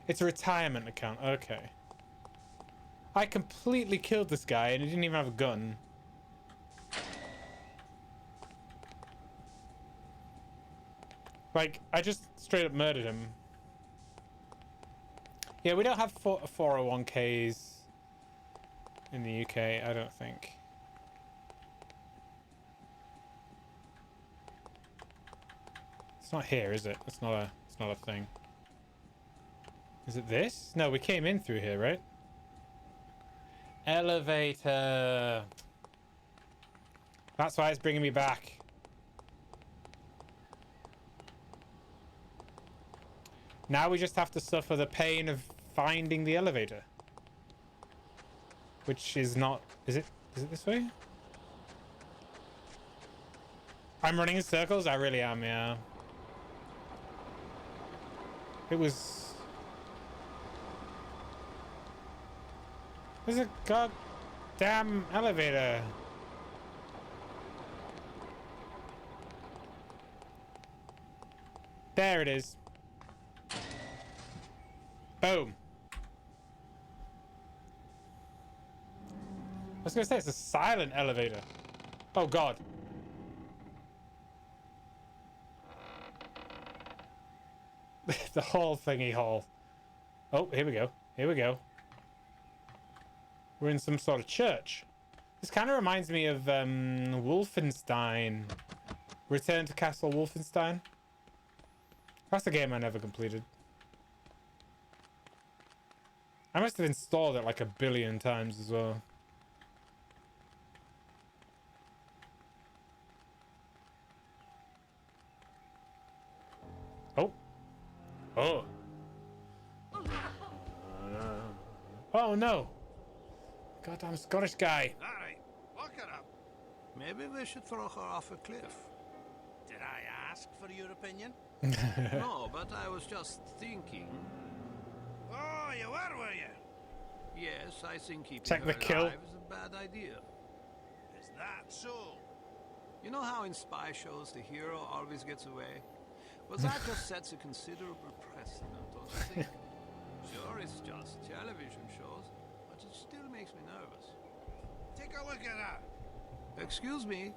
It's a retirement account. Okay. I completely killed this guy and he didn't even have a gun. Like, I just straight up murdered him. Yeah, we don't have 401ks in the UK, I don't think. It's not here, is it? It's not a thing. Is it this? No, we came in through here, right? Elevator. That's why it's bringing me back. Now we just have to suffer the pain of finding the elevator. Which is not... Is it this way? I'm running in circles? I really am, yeah. It was... There's a goddamn elevator. There it is. Boom. I was gonna say it's a silent elevator. Oh god. The whole thingy hall. Oh, here we go. Here we go. We're in some sort of church. This kind of reminds me of Wolfenstein. Return to Castle Wolfenstein. That's the game I never completed. I must have installed it like 1 billion times as well. Oh. Oh. Oh no. Goddamn Scottish guy. All right, lock her up. Maybe we should throw her off a cliff. Did I ask for your opinion? No, but I was just thinking. Oh, you were you? Yes, I think keeping Check her the kill. alive is a bad idea. Is that so? You know how in spy shows the hero always gets away? Well, that just sets a considerable precedent, don't you think? Sure, it's just television shows, but it still makes me nervous. Take a look at her. Excuse me?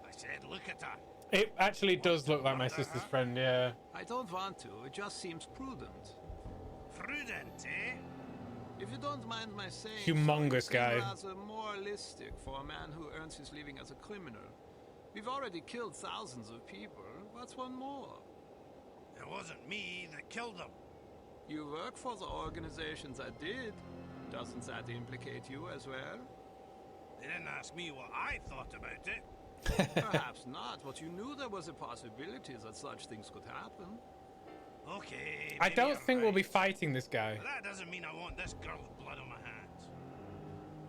I said look at her. It actually does look like my sister's friend, yeah. I don't want to, it just seems prudent. Prudent, eh? If you don't mind my saying, Humongous so, guy. rather moralistic for a man who earns his living as a criminal. We've already killed thousands of people. What's one more? It wasn't me that killed them. You work for the organizations that did. Doesn't that implicate you as well? They didn't ask me what I thought about it. Perhaps not, but you knew there was a possibility that such things could happen. Okay. I don't think we'll be fighting this guy. But that doesn't mean I want this girl's blood on my hands.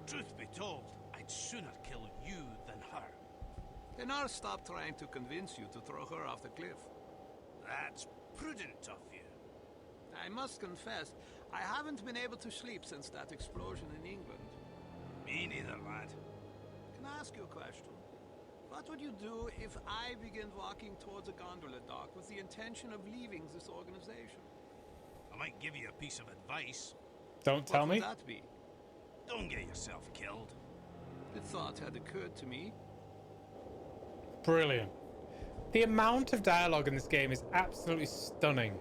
Truth be told, I'd sooner kill you than her. Then I'll stop trying to convince you to throw her off the cliff. That's prudent of you. I must confess, I haven't been able to sleep since that explosion in England. Me neither, lad. Can I ask you a question? What would you do if I began walking towards a gondola dock with the intention of leaving this organization? I might give you a piece of advice. Don't tell me. What would that be? Don't get yourself killed. The thought had occurred to me. Brilliant. The amount of dialogue in this game is absolutely stunning.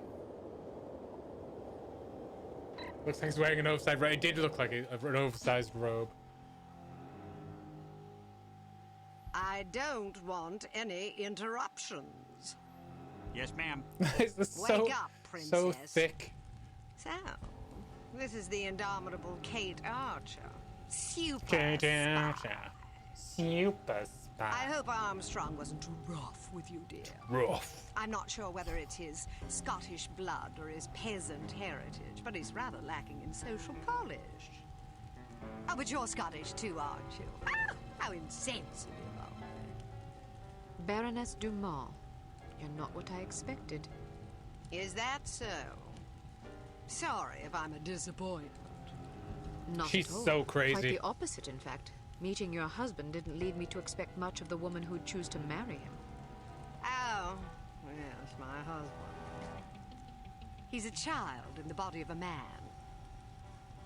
Looks like he's wearing an oversized robe. It did look like an oversized robe. I don't want any interruptions. Yes, ma'am. It's so, Wake up, princess. so thick. So, this is the indomitable Kate Archer. Super Kate spy. Archer. Super spy. I hope Armstrong wasn't too rough with you, dear. Rough. I'm not sure whether it's his Scottish blood or his peasant heritage, but he's rather lacking in social polish. Oh, but you're Scottish too, aren't you? Ah, how insensitive of me. Baroness Dumont, you're not what I expected. Is that so? Sorry if I'm a disappointment. Not She's at all. so crazy. Quite the opposite, in fact. Meeting your husband didn't lead me to expect much of the woman who'd choose to marry him. Oh, yes, my husband. He's a child in the body of a man.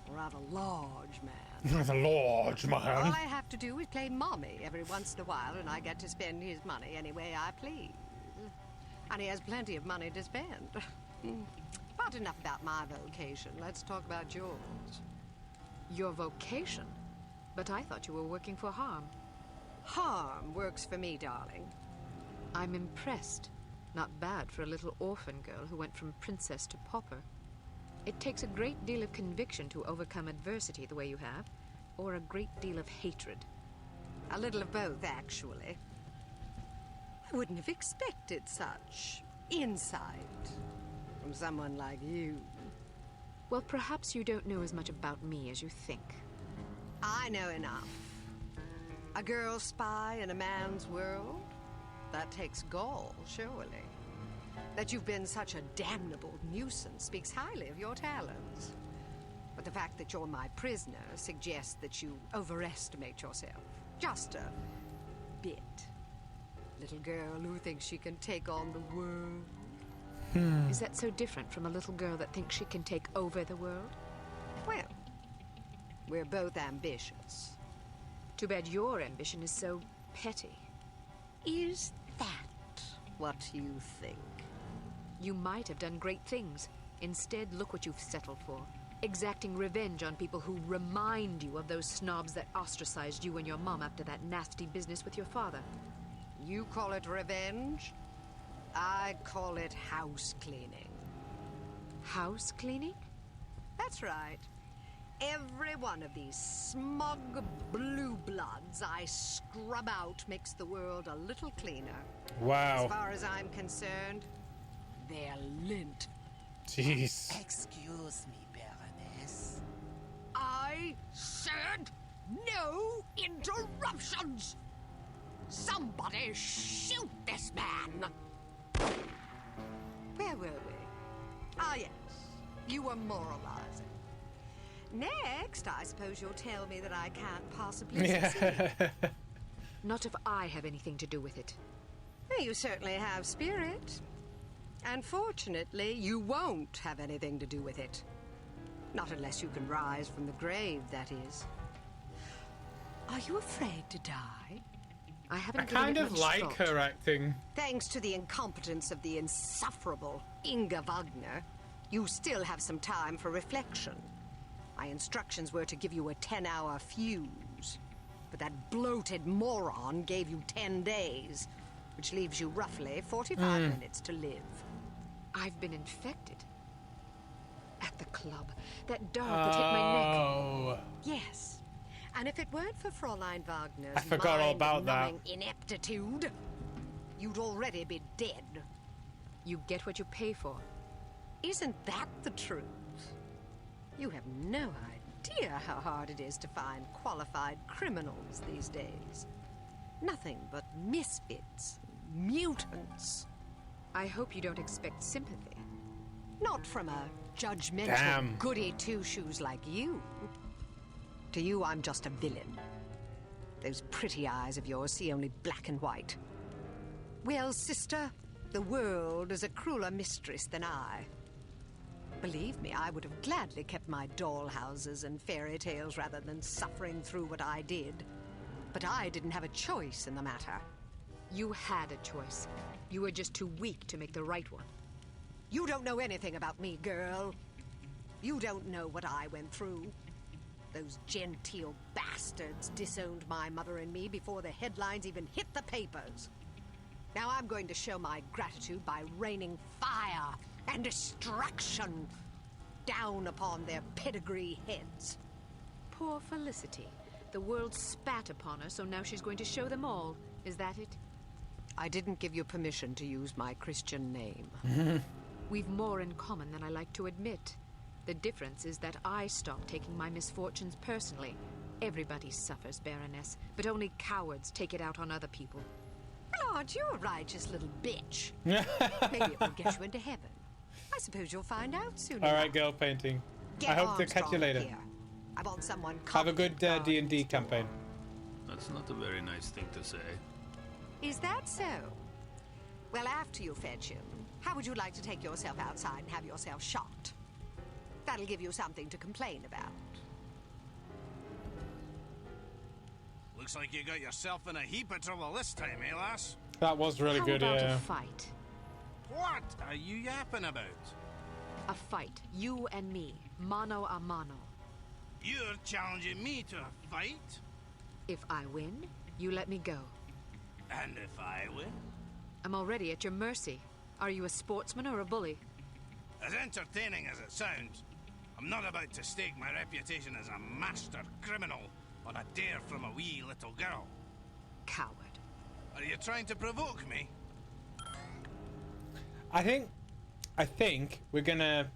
A rather large man. With a large All man. I have to do is play mommy every once in a while, and I get to spend his money any way I please. And he has plenty of money to spend. But enough about my vocation. Let's talk about yours. Your vocation? But I thought you were working for harm. Harm works for me, darling. I'm impressed. Not bad for a little orphan girl who went from princess to pauper. It takes a great deal of conviction to overcome adversity the way you have, or a great deal of hatred. A little of both, actually. I wouldn't have expected such insight from someone like you. Well, perhaps you don't know as much about me as you think. I know enough. A girl spy in a man's world? That takes gall, surely. That you've been such a damnable nuisance speaks highly of your talents. But the fact that you're my prisoner suggests that you overestimate yourself. Just a bit. Little girl who thinks she can take on the world. Is that so different from a little girl that thinks she can take over the world? Well, we're both ambitious. Too bad your ambition is so petty. Is that what you think? You might have done great things. Instead, look what you've settled for. Exacting revenge on people who remind you of those snobs that ostracized you and your mom after that nasty business with your father. You call it revenge? I call it house cleaning. House cleaning? That's right. Every one of these smug blue bloods I scrub out makes the world a little cleaner. Wow. As far as I'm concerned, they're lint. Jeez. Excuse me, Baroness. I said no interruptions! Somebody shoot this man! Where were we? Ah, yes. You were moralizing. Next, I suppose you'll tell me that I can't possibly succeed. Yeah. Not if I have anything to do with it. Well, you certainly have spirit. Unfortunately, you won't have anything to do with it. Not unless you can rise from the grave, that is. Are you afraid to die? I haven't I given kind it of much like thought. her acting. Thanks to the incompetence of the insufferable Inga Wagner, you still have some time for reflection. My instructions were to give you a 10-hour fuse, but that bloated moron gave you 10 days, which leaves you roughly 45 minutes to live. I've been infected. At the club. That dart that hit my neck. Oh. Yes, and if it weren't for Fräulein Wagner's I forgot all about that. mind-numbing ineptitude, you'd already be dead. You get what you pay for. Isn't that the truth? You have no idea how hard it is to find qualified criminals these days. Nothing but misfits, mutants. I hope you don't expect sympathy. Not from a judgmental Damn. goody two-shoes like you. To you, I'm just a villain. Those pretty eyes of yours see only black and white. Well, sister, the world is a crueler mistress than I. Believe me, I would have gladly kept my dollhouses and fairy tales rather than suffering through what I did. But I didn't have a choice in the matter. You had a choice. You were just too weak to make the right one. You don't know anything about me, girl. You don't know what I went through. Those genteel bastards disowned my mother and me before the headlines even hit the papers. Now I'm going to show my gratitude by raining fire and destruction down upon their pedigree heads. Poor Felicity. The world spat upon her, so now she's going to show them all. Is that it? I didn't give you permission to use my Christian name. We've more in common than I like to admit. The difference is that I stopped taking my misfortunes personally. Everybody suffers, Baroness, but only cowards take it out on other people. Well, aren't you a righteous little bitch? Maybe it will get you into heaven. I suppose you'll find out soon. All right, girl painting. Get I hope to catch you Armstrong later. here. I want someone. Have a good confident guarding D&D this door. campaign. That's not a very nice thing to say. Is that so? Well, after you fetch him, How would you like to take yourself outside and have yourself shot? That'll give you something to complain about. Looks like you got yourself in a heap of trouble this time, eh, lass? That was really How good, about yeah. a fight? What are you yapping about? A fight. You and me. Mano a mano. You're challenging me to a fight? If I win, you let me go. And if I win? I'm already at your mercy. Are you a sportsman or a bully? As entertaining as it sounds, I'm not about to stake my reputation as a master criminal on a dare from a wee little girl. Coward. Are you trying to provoke me? I think we're gonna...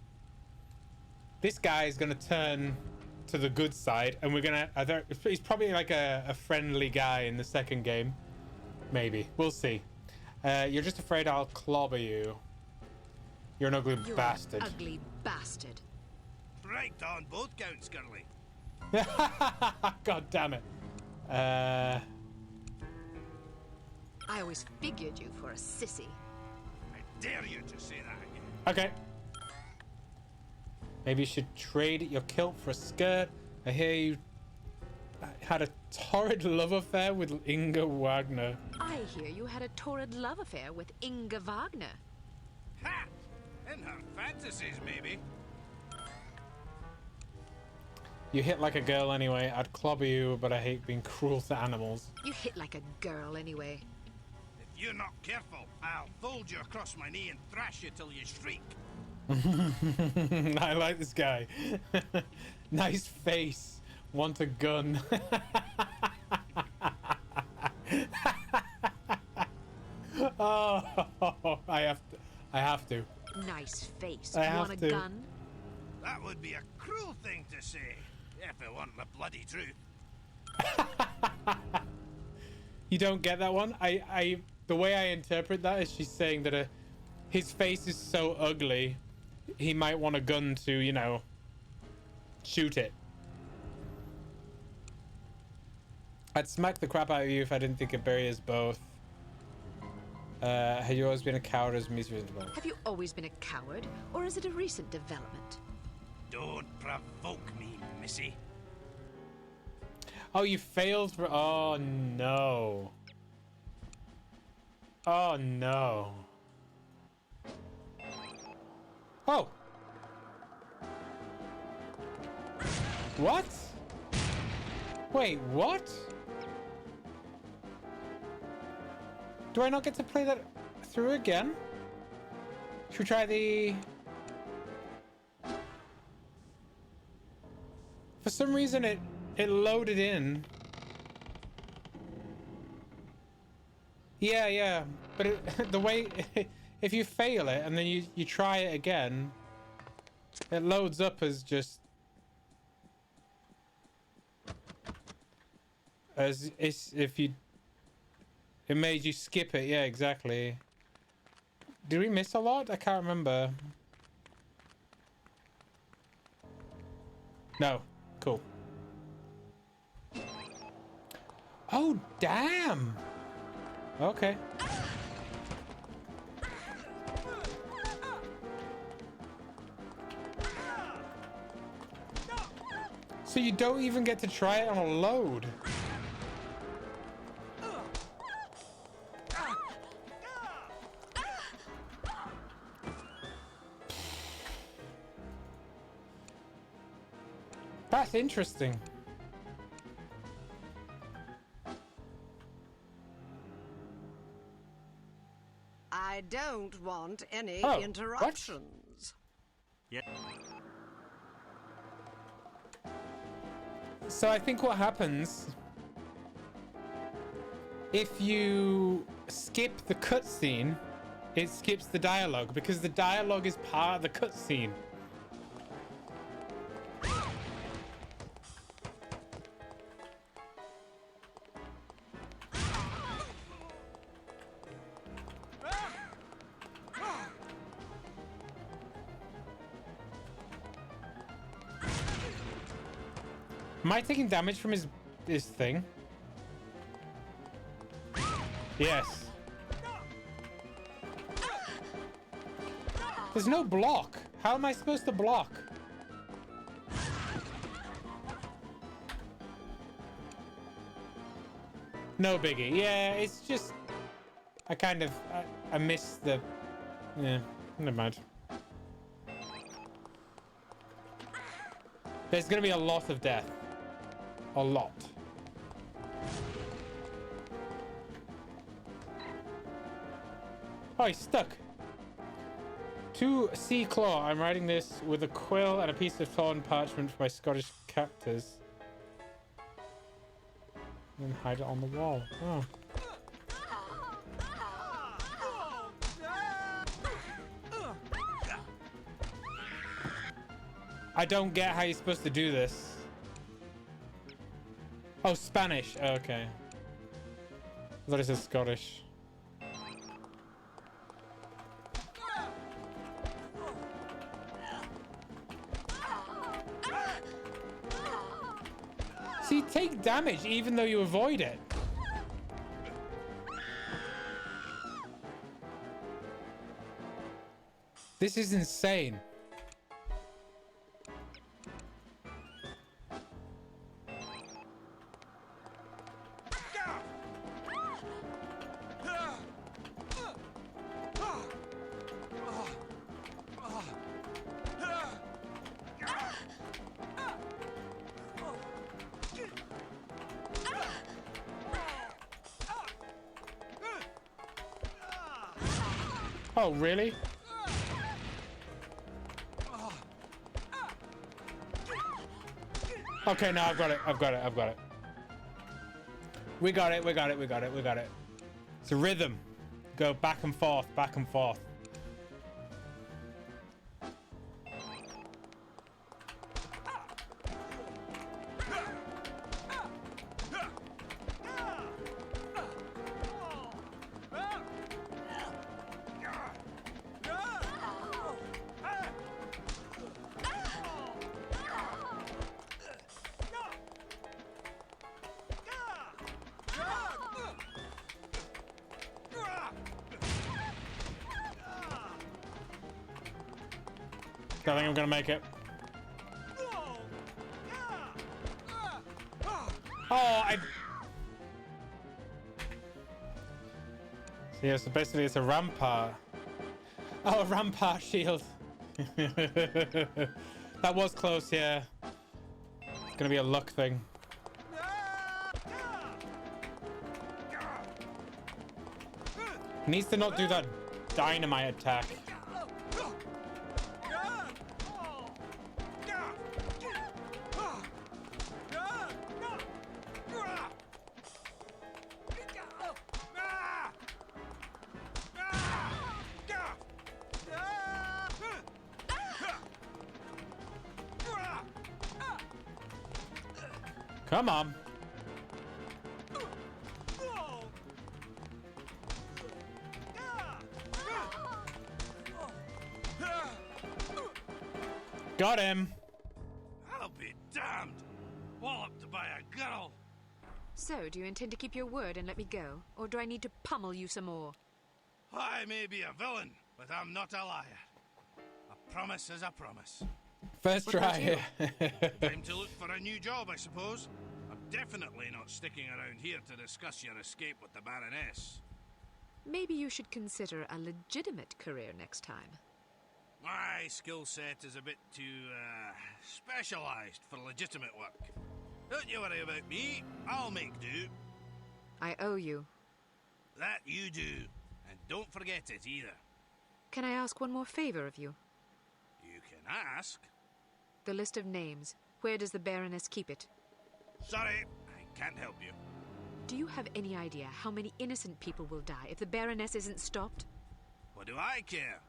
This guy is gonna turn to the good side, and we're gonna... He's probably like a friendly guy in the second game. Maybe. We'll see. You're just afraid I'll clobber you. You're an ugly You're bastard. An ugly bastard. Right on both counts, girlie. God damn it. I always figured you for a sissy. I dare you to say that again. Okay. Maybe you should trade your kilt for a skirt. I hear you had a torrid love affair with Inga Wagner. I hear you had a torrid love affair with Inga Wagner. Ha! In her fantasies, maybe. You hit like a girl anyway. I'd clobber you, but I hate being cruel to animals. You hit like a girl anyway. If you're not careful, I'll fold you across my knee and thrash you till you shriek. I like this guy. Nice face. Want a gun. Oh, I have to. Nice face. I have Want a to. gun? That would be a cruel thing to say, if it wasn't the bloody truth. You don't get that one? The way I interpret that is she's saying that his face is so ugly, he might want a gun to, you know, shoot it. I'd smack the crap out of you if I didn't think it'd bury us both. Have you always been a coward as miserable? Have you always been a coward, or is it a recent development? Don't provoke me, missy. Oh, you failed for... Oh, no. Oh, no. Oh. What? Wait, what? Do I not get to play that through again? Should we try the... For some reason it loaded in. Yeah, but the way if you fail it and then you try it again, it loads up as just as if you it made you skip it. Yeah, exactly. Did we miss a lot? I can't remember. No. Cool. Oh, damn. Okay. So you don't even get to try it on a load. That's interesting. I don't want any Oh, what? interruptions. Yeah. So I think what happens if you skip the cutscene, it skips the dialogue because the dialogue is part of the cutscene. Am I taking damage from his thing? Yes. There's no block. How am I supposed to block? No biggie. Yeah, it's just... I missed the... Yeah, never mind. There's gonna be a lot of death. A lot. Oh, he's stuck. To sea claw. I'm writing this with a quill and a piece of torn parchment for my Scottish captors. And then hide it on the wall. Oh. I don't get how you're supposed to do this. Oh, Spanish. Oh, okay. I thought it said Scottish. So you take damage even though you avoid it. This is insane. Oh, really? Okay, no, I've got it. I've got it. I've got it. We got it. We got it. We got it. We got it. It's a rhythm. Go back and forth, back and forth. I think I'm gonna make it. Oh, so yeah, so basically it's a rampart. Oh, a rampart shield. That was close, yeah. It's gonna be a luck thing. He needs to not do that dynamite attack. Come on. Got him. I'll be damned. Walloped by a girl. So, do you intend to keep your word and let me go? Or do I need to pummel you some more? I may be a villain, but I'm not a liar. A promise is a promise. First try. Time to look for a new job, I suppose. I'm definitely not sticking around here to discuss your escape with the Baroness. Maybe you should consider a legitimate career next time. My skill set is a bit too, specialized for legitimate work. Don't you worry about me. I'll make do. I owe you. That you do. And don't forget it either. Can I ask one more favor of you? You can ask. The list of names. Where does the Baroness keep it? Sorry, I can't help you. Do you have any idea how many innocent people will die if the Baroness isn't stopped? What do I care?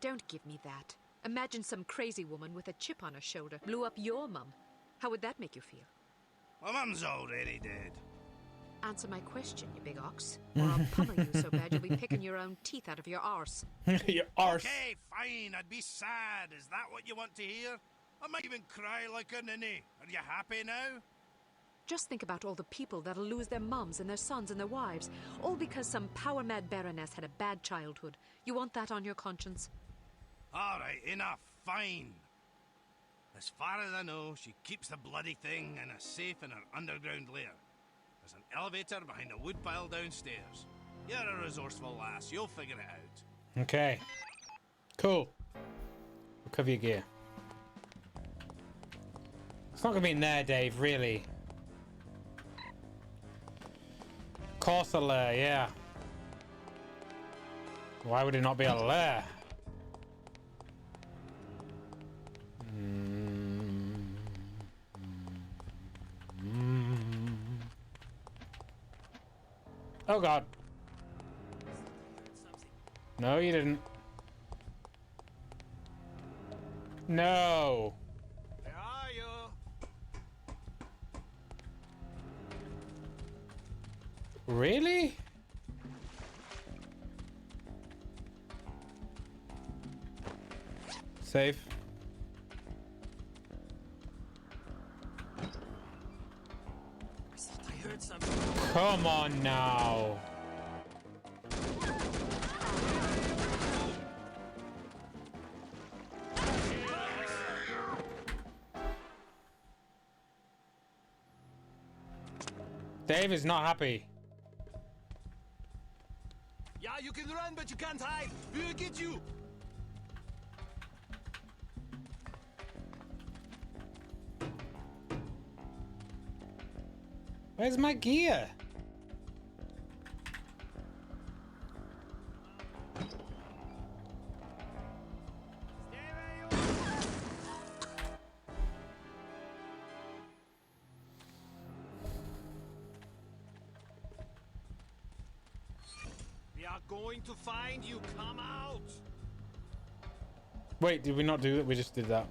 Don't give me that. Imagine some crazy woman with a chip on her shoulder blew up your mum. How would that make you feel? My mum's already dead. Answer my question, you big ox. Or I'll pummel you so bad you'll be picking your own teeth out of your arse. Your arse. Okay, fine, I'd be sad. Is that what you want to hear? I might even cry like a ninny. Are you happy now? Just think about all the people that'll lose their mums and their sons and their wives, all because some power-mad Baroness had a bad childhood. You want that on your conscience? All right, enough. Fine. As far as I know, she keeps the bloody thing in a safe in her underground lair. There's an elevator behind a woodpile downstairs. You're a resourceful lass. You'll figure it out. Okay. Cool. Recover your gear. It's not gonna be in there, Dave, really. Course a lair, yeah. Why would it not be a lair? Oh god. No, you didn't. No. Where are you? Really? Safe. I thought I heard something. Come on now. Dave is not happy. Yeah, you can run, but you can't hide. We'll get you. Where's my gear? We are going to find you. Come out. Wait, did we not do that? We just did that.